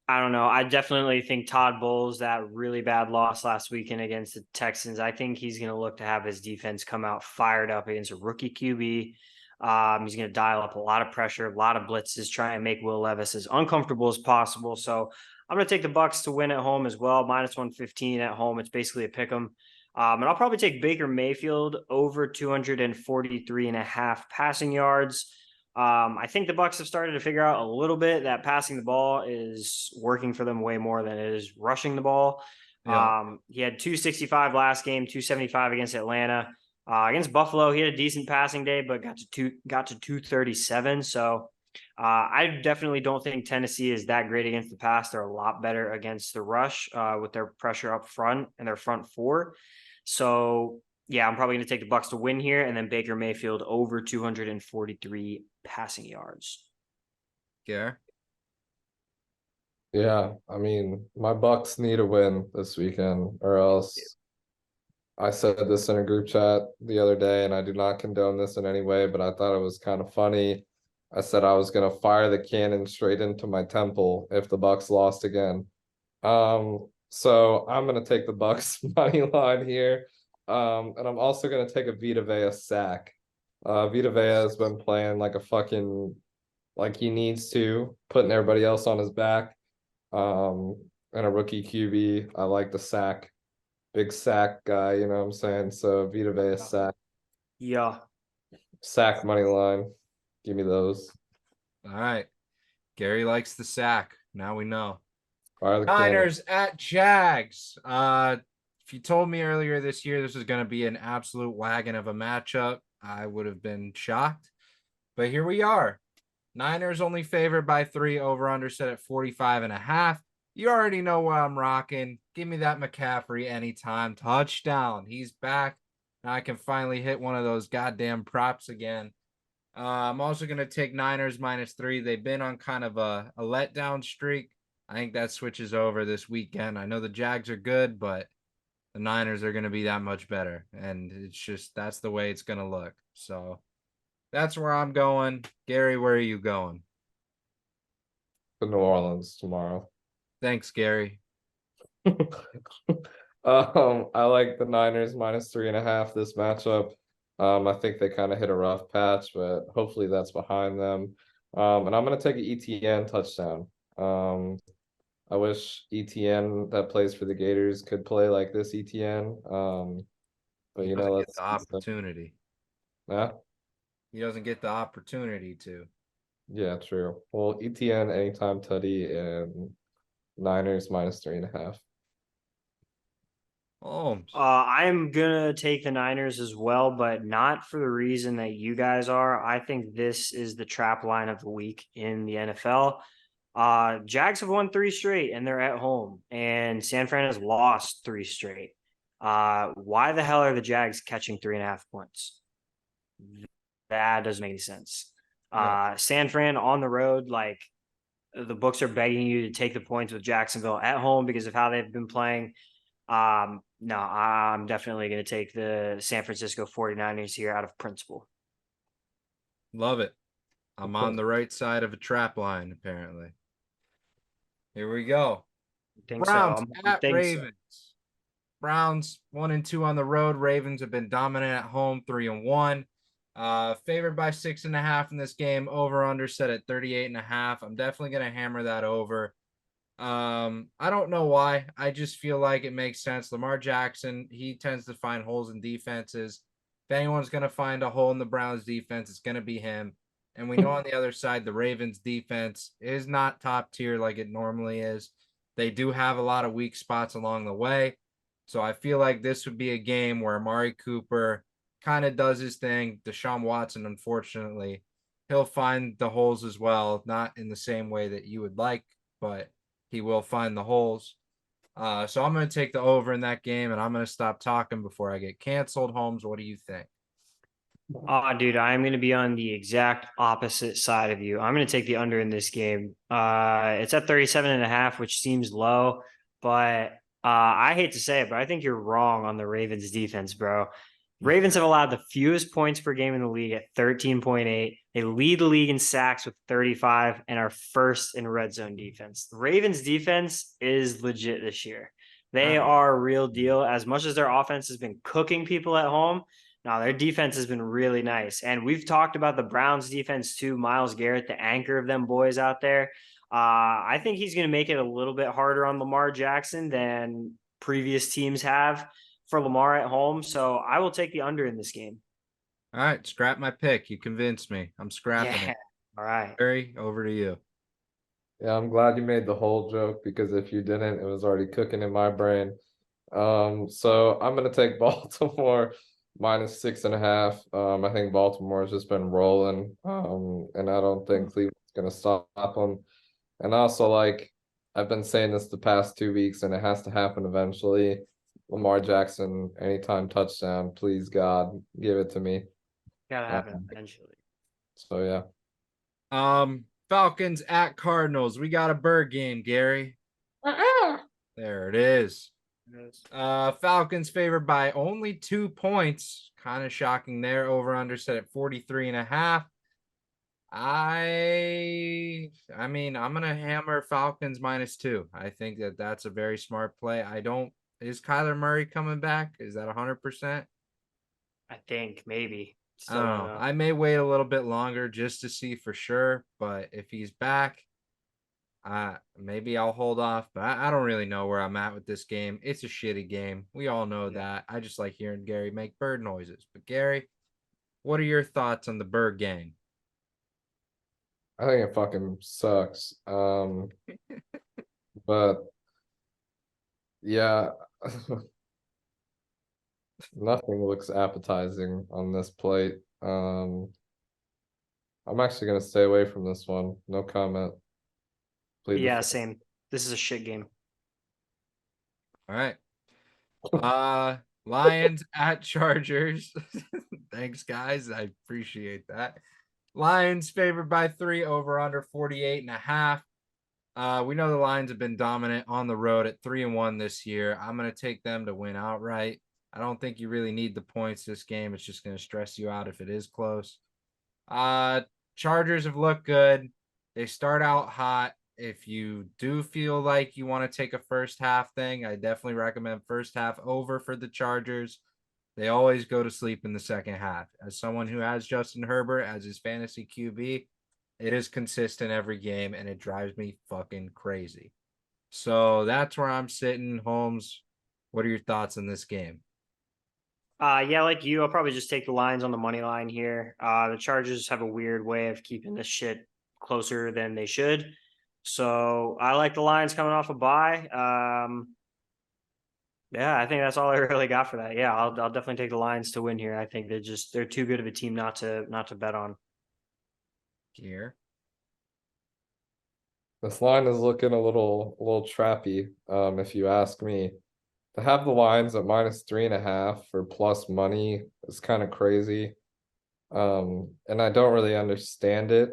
don't know. I definitely think Todd Bowles, that really bad loss last weekend against the Texans, I think he's going to look to have his defense come out fired up against a rookie QB. He's going to dial up a lot of pressure, a lot of blitzes, try and make Will Levis as uncomfortable as possible. So I'm going to take the Bucks to win at home as well. -115 at home. It's basically a pick 'em. And I'll probably take Baker Mayfield over 243.5 passing yards. I think the Bucks have started to figure out a little bit that passing the ball is working for them way more than it is rushing the ball. Yeah. He had 265 last game, 275 against Atlanta. Against Buffalo, he had a decent passing day, but got to 237. So I definitely don't think Tennessee is that great against the pass. They're a lot better against the rush with their pressure up front and their front four. So yeah, I'm probably going to take the Bucks to win here, and then Baker Mayfield over 243 passing yards. Yeah. Yeah, I mean, my Bucks need a win this weekend, or else. I said this in a group chat the other day, and I do not condone this in any way, but I thought it was kind of funny. I said I was gonna fire the cannon straight into my temple if the Bucks lost again. So I'm gonna take the Bucks money line here. And I'm also gonna take a Vita Vea sack. Vita Vea has been playing like a fucking like he needs to, putting everybody else on his back. And a rookie QB. I like the sack. Big sack guy, you know what I'm saying? So Vita Vea sack. Yeah. Sack money line. Give me those. All right. Gary likes the sack. Now we know. Fire the cannon. Niners at Jags. If you told me earlier this year this was going to be an absolute wagon of a matchup, I would have been shocked. But here we are. Niners only favored by 3, over under set at 45.5. You already know where I'm rocking. Give me that McCaffrey anytime touchdown. He's back. Now I can finally hit one of those goddamn props again. I'm also going to take Niners -3. They've been on kind of a letdown streak. I think that switches over this weekend. I know the Jags are good, but the Niners are going to be that much better. And it's just, that's the way it's going to look. So that's where I'm going. Gary, where are you going? To New Orleans tomorrow. Thanks, Gary. I like the Niners -3.5 this matchup. I think they kind of hit a rough patch, but hopefully that's behind them. And I'm gonna take an ETN touchdown. I wish ETN that plays for the Gators could play like this ETN. But you know, let's the opportunity. Yeah, He doesn't get the opportunity to. yeah, true. Well, ETN anytime tutty and Niners minus 3.5. Holmes. I'm gonna take the Niners as well, but not for the reason that you guys are. I think this is the trap line of the week in the NFL. Jags have won 3 straight and they're at home, and San Fran has lost 3 straight. Why the hell are the Jags catching 3.5 points? That doesn't make any sense. No. San Fran on the road, like the books are begging you to take the points with Jacksonville at home because of how they've been playing. No, I'm definitely going to take the San Francisco 49ers here out of principle. Love it. I'm on the right side of a trap line, apparently. Here we go. Think Browns so. at Think so. Ravens. Browns 1-2 on the road. Ravens have been dominant at home, 3-1. Favored by 6.5 in this game. Over under set at 38.5. I'm definitely gonna hammer that over. I don't know why. I just feel like it makes sense. Lamar Jackson, he tends to find holes in defenses. If anyone's gonna find a hole in the Browns defense, it's gonna be him. And we know on the other side, the Ravens defense is not top tier like it normally is. They do have a lot of weak spots along the way. So I feel like this would be a game where Amari Cooper kind of does his thing. Deshaun Watson, unfortunately, he'll find the holes as well, not in the same way that you would like, but he will find the holes. So I'm going to take the over in that game, and I'm going to stop talking before I get canceled. Holmes, what do you think? Dude, I'm going to be on the exact opposite side of you. I'm going to take the under in this game. It's at 37.5, which seems low, but I hate to say it, but I think you're wrong on the Ravens defense, bro. Ravens have allowed the fewest points per game in the league at 13.8. They lead the league in sacks with 35 and are first in red zone defense. The Ravens defense is legit this year. They are a real deal. As much as their offense has been cooking people at home, no, their defense has been really nice. And we've talked about the Browns defense too. Myles Garrett, the anchor of them boys out there. I think he's going to make it a little bit harder on Lamar Jackson than previous teams have for Lamar at home. So I will take the under in this game. All right, scrap my pick. You convinced me. I'm scrapping Yeah. it. All right. Barry, over to you. Yeah, I'm glad you made the whole joke because if you didn't, it was already cooking in my brain. So I'm gonna take Baltimore minus 6.5. I think Baltimore has just been rolling. And I don't think Cleveland's gonna stop them. And also, like I've been saying this the past 2 weeks, and it has to happen eventually. Lamar Jackson, anytime touchdown, please God, give it to me. Gotta happen eventually. So yeah. Falcons at Cardinals. We got a bird game, Gary. There it is. Falcons favored by only 2 points. Kind of shocking there. Over under set at 43.5. I mean, I'm gonna hammer Falcons -2. I think that's a very smart play. Is Kyler Murray coming back? Is that 100%? I think maybe. I don't know. I may wait a little bit longer just to see for sure, but if he's back, maybe I'll hold off. But I don't really know where I'm at with this game. It's a shitty game. We all know that. I just like hearing Gary make bird noises. But Gary, what are your thoughts on the bird gang? I think it fucking sucks. But yeah, nothing looks appetizing on this plate. I'm actually gonna stay away from this one. No comment. Yeah, same. This is a shit game. All right. Lions at Chargers. Thanks, guys. I appreciate that. Lions favored by 3, over under 48.5. We know the Lions have been dominant on the road at 3-1 this year. I'm gonna take them to win outright. I don't think you really need the points this game. It's just gonna stress you out if it is close. Chargers have looked good. They start out hot. If you do feel like you want to take a first half thing, I definitely recommend first half over for the Chargers. They always go to sleep in the second half. As someone who has Justin Herbert as his fantasy QB, it is consistent every game and it drives me fucking crazy. So that's where I'm sitting. Holmes, what are your thoughts on this game? Yeah, like you, I'll probably just take the Lions on the money line here. The Chargers have a weird way of keeping this shit closer than they should. So I like the Lions coming off a bye. Yeah, I think that's all I really got for that. Yeah, I'll definitely take the Lions to win here. I think they're too good of a team not to bet on. Here. This line is looking a little trappy, if you ask me. To have the lines at -3.5 for plus money is kind of crazy. And I don't really understand it.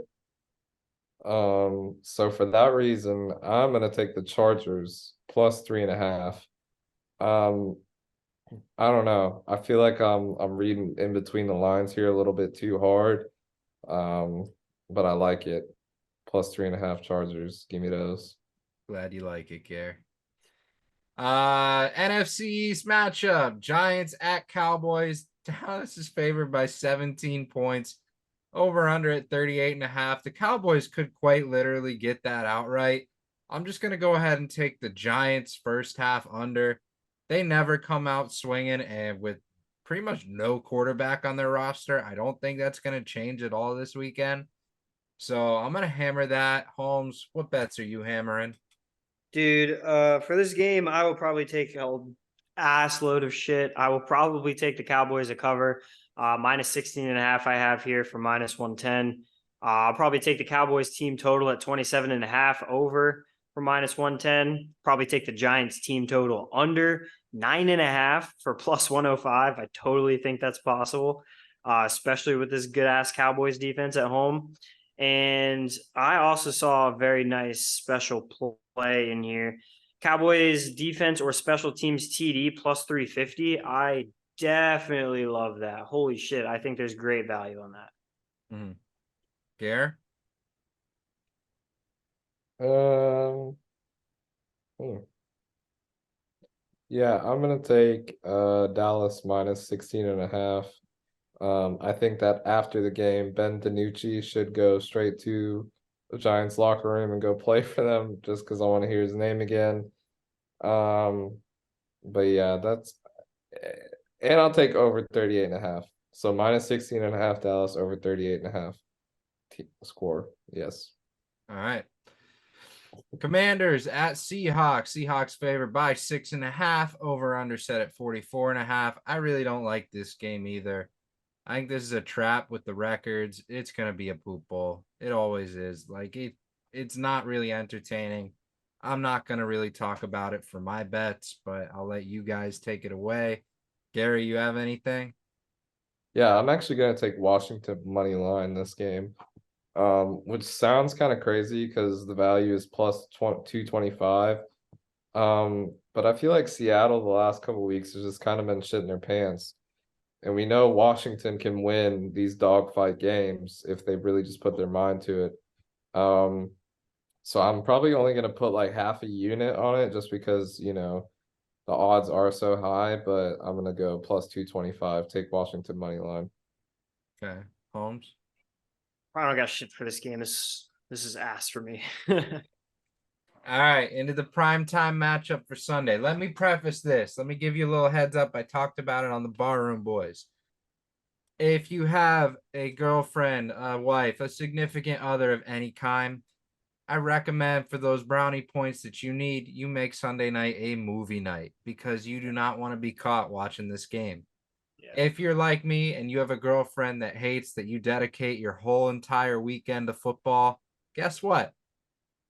So for that reason, I'm gonna take the Chargers +3.5. Um, I don't know. I feel like I'm reading in between the lines here a little bit too hard. Um, but I like it. +3.5 Chargers. Give me those. Glad you like it, Gare. NFC East matchup. Giants at Cowboys. Dallas is favored by 17 points. Over under at 38.5. The Cowboys could quite literally get that outright. I'm just going to go ahead and take the Giants first half under. They never come out swinging, and with pretty much no quarterback on their roster, I don't think that's going to change at all this weekend. So I'm going to hammer that. Holmes, what bets are you hammering? Dude, for this game, I will probably take a ass load of shit. I will probably take the Cowboys to cover. -16.5 I have here for -110. I'll probably take the Cowboys team total at 27.5 over for -110. Probably take the Giants team total under 9.5 for +105. I totally think that's possible, especially with this good ass Cowboys defense at home. And I also saw a very nice special play in here. Cowboys defense or special teams TD +350. I definitely love that. Holy shit. I think there's great value on that. Mm-hmm. Gare? Um, hmm. Yeah, I'm gonna take Dallas -16.5. I think that after the game, Ben DiNucci should go straight to the Giants locker room and go play for them just because I want to hear his name again. But yeah, and I'll take over 38.5. So -16.5 Dallas over 38.5 score. Yes. All right. Commanders at Seahawks. Seahawks favored by 6.5. Over under set at 44.5. I really don't like this game either. I think this is a trap with the records. It's gonna be a poop bowl. It always is. It's not really entertaining. I'm not gonna really talk about it for my bets, but I'll let you guys take it away. Gary, you have anything? Yeah, I'm actually gonna take Washington money line this game. Which sounds kind of crazy because the value is plus 225. But I feel like Seattle the last couple of weeks has just kind of been shitting their pants. And we know Washington can win these dogfight games if they really just put their mind to it. So I'm probably only gonna put like half a unit on it just because, the odds are so high, but I'm gonna go plus 225, take Washington money line. Okay. Holmes. I don't got shit for this game. This is ass for me. All right, into the primetime matchup for Sunday. Let me preface this. Let me give you a little heads up. I talked about it on the Barroom Boys. If you have a girlfriend, a wife, a significant other of any kind, I recommend for those brownie points that you need, you make Sunday night a movie night because you do not want to be caught watching this game. Yeah. If you're like me and you have a girlfriend that hates that you dedicate your whole entire weekend to football, guess what?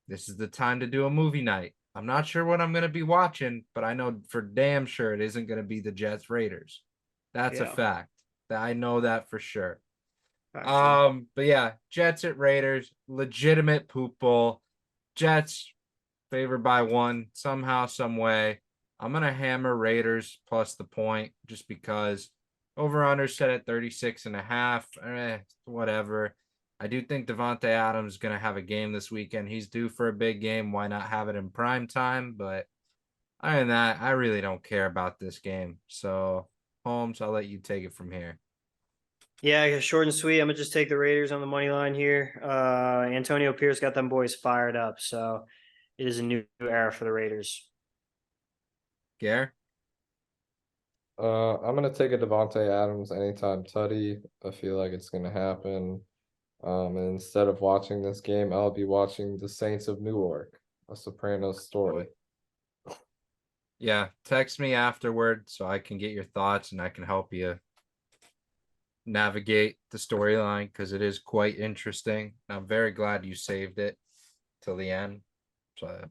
This is the time to do a movie night. I'm not sure what I'm going to be watching, but I know for damn sure it isn't going to be the Jets Raiders. That's a fact. I know that for sure. But yeah, Jets at Raiders, legitimate poop bowl. Jets favored by 1 somehow, some way. I'm gonna hammer Raiders plus the point just because over under set at 36.5. Whatever. I do think Devontae Adams is gonna have a game this weekend. He's due for a big game. Why not have it in prime time? But other than that, I really don't care about this game. So Holmes, I'll let you take it from here. Yeah, short and sweet. I'm gonna just take the Raiders on the money line here. Antonio Pierce got them boys fired up, so it is a new era for the Raiders. Gare? I'm gonna take a Devontae Adams anytime tutty. I feel like it's gonna happen. And instead of watching this game, I'll be watching the Saints of Newark, a Sopranos story. Yeah, text me afterward so I can get your thoughts and I can help you navigate the storyline because it is quite interesting. I'm very glad you saved it till the end. So,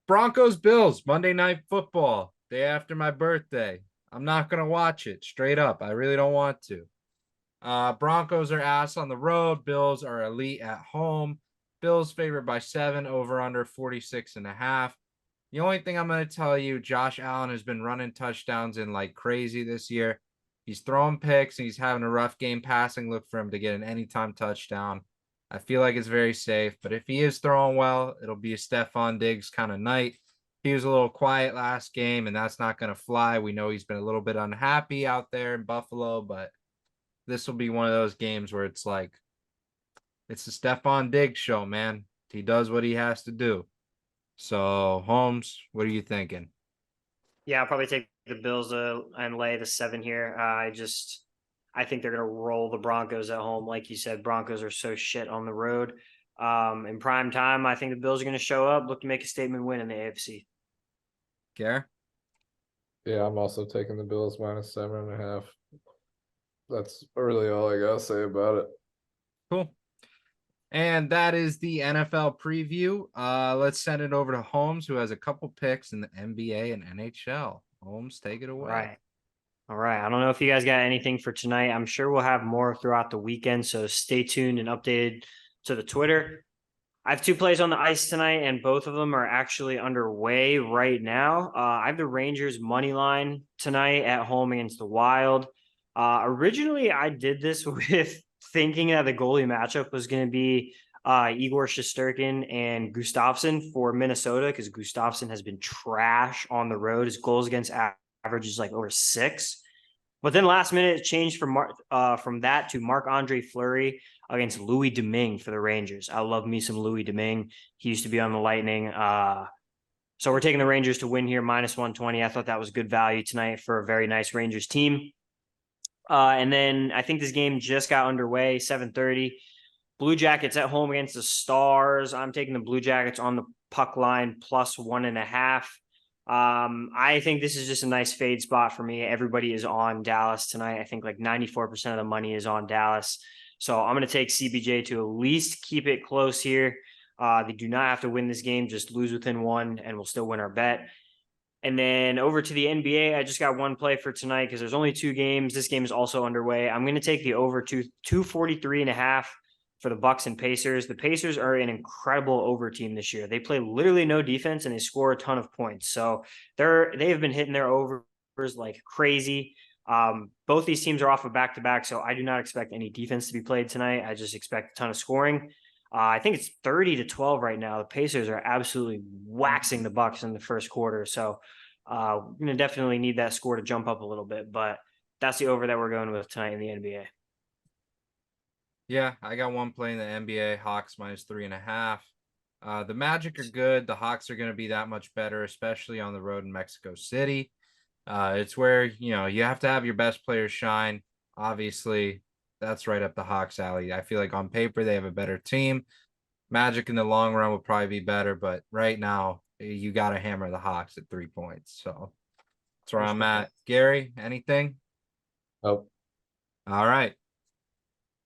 Broncos Bills Monday Night Football day after my birthday. I'm not gonna watch it straight up. I really don't want to. Broncos are ass on the road. Bills are elite at home. Bills favored by 7, over under 46.5. The only thing I'm going to tell you, Josh Allen has been running touchdowns in like crazy this year. He's throwing picks and he's having a rough game passing. Look for him to get an anytime touchdown. I feel like it's very safe, but if he is throwing well, it'll be a Stephon Diggs kind of night. He was a little quiet last game, and that's not going to fly. We know he's been a little bit unhappy out there in Buffalo, but this will be one of those games where it's like, it's the Stephon Diggs show, man. He does what he has to do. So, Holmes, what are you thinking? Yeah, I'll probably take the Bills and lay the 7 here. I think they're going to roll the Broncos at home. Like you said, Broncos are so shit on the road. In prime time, I think the Bills are going to show up, look to make a statement win in the AFC. Gare? Yeah, I'm also taking the Bills minus 7.5. That's really all I gotta say about it. Cool. And that is the NFL preview. Let's send it over to Holmes, who has a couple picks in the NBA and NHL. Holmes, take it away. All right. I don't know if you guys got anything for tonight. I'm sure we'll have more throughout the weekend. So stay tuned and updated to the Twitter. I have 2 plays on the ice tonight, and both of them are actually underway right now. I have the Rangers money line tonight at home against the Wild. Originally, I did this with thinking that the goalie matchup was going to be Igor Shesterkin and Gustafsson for Minnesota, because Gustafsson has been trash on the road. His goals against average is like over 6. But then last minute it changed from that to Marc-Andre Fleury against Louis Domingue for the Rangers. I love me some Louis Domingue. He used to be on the Lightning. So we're taking the Rangers to win here, minus 120. I thought that was good value tonight for a very nice Rangers team. And then I think this game just got underway, 7:30. Blue Jackets at home against the Stars. I'm taking the Blue Jackets on the puck line plus 1.5. I think this is just a nice fade spot for me. Everybody is on Dallas tonight. I think like 94% of the money is on Dallas. So I'm going to take CBJ to at least keep it close here. They do not have to win this game, just lose within 1 and we'll still win our bet. And then over to the NBA, I just got one play for tonight because there's only 2 games. This game is also underway. I'm going to take the over 243.5 for the Bucks and Pacers. The Pacers are an incredible over team this year. They play literally no defense and they score a ton of points. So they have been hitting their overs like crazy. Both these teams are off of back-to-back, so I do not expect any defense to be played tonight. I just expect a ton of scoring. I think it's 30-12 right now. The Pacers are absolutely waxing the Bucks in the first quarter. So we're going to definitely need that score to jump up a little bit, but that's the over that we're going with tonight in the NBA. Yeah, I got one play in the NBA, Hawks minus 3.5. The Magic are good. The Hawks are going to be that much better, especially on the road in Mexico City. It's where, you have to have your best players shine. Obviously, that's right up the Hawks alley. I feel like on paper, they have a better team. Magic in the long run will probably be better, but right now, you got to hammer the Hawks at 3 points. So that's where I'm at. Gary, anything? Nope. All right.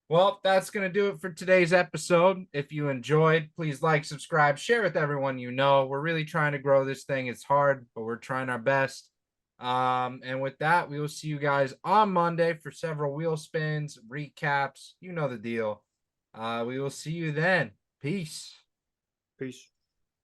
Well, that's going to do it for today's episode. If you enjoyed, please like, subscribe, share with everyone you know. We're really trying to grow this thing. It's hard, but we're trying our best. And with that, we will see you guys on Monday for several wheel spins, recaps. You know the deal. We will see you then. Peace. Peace.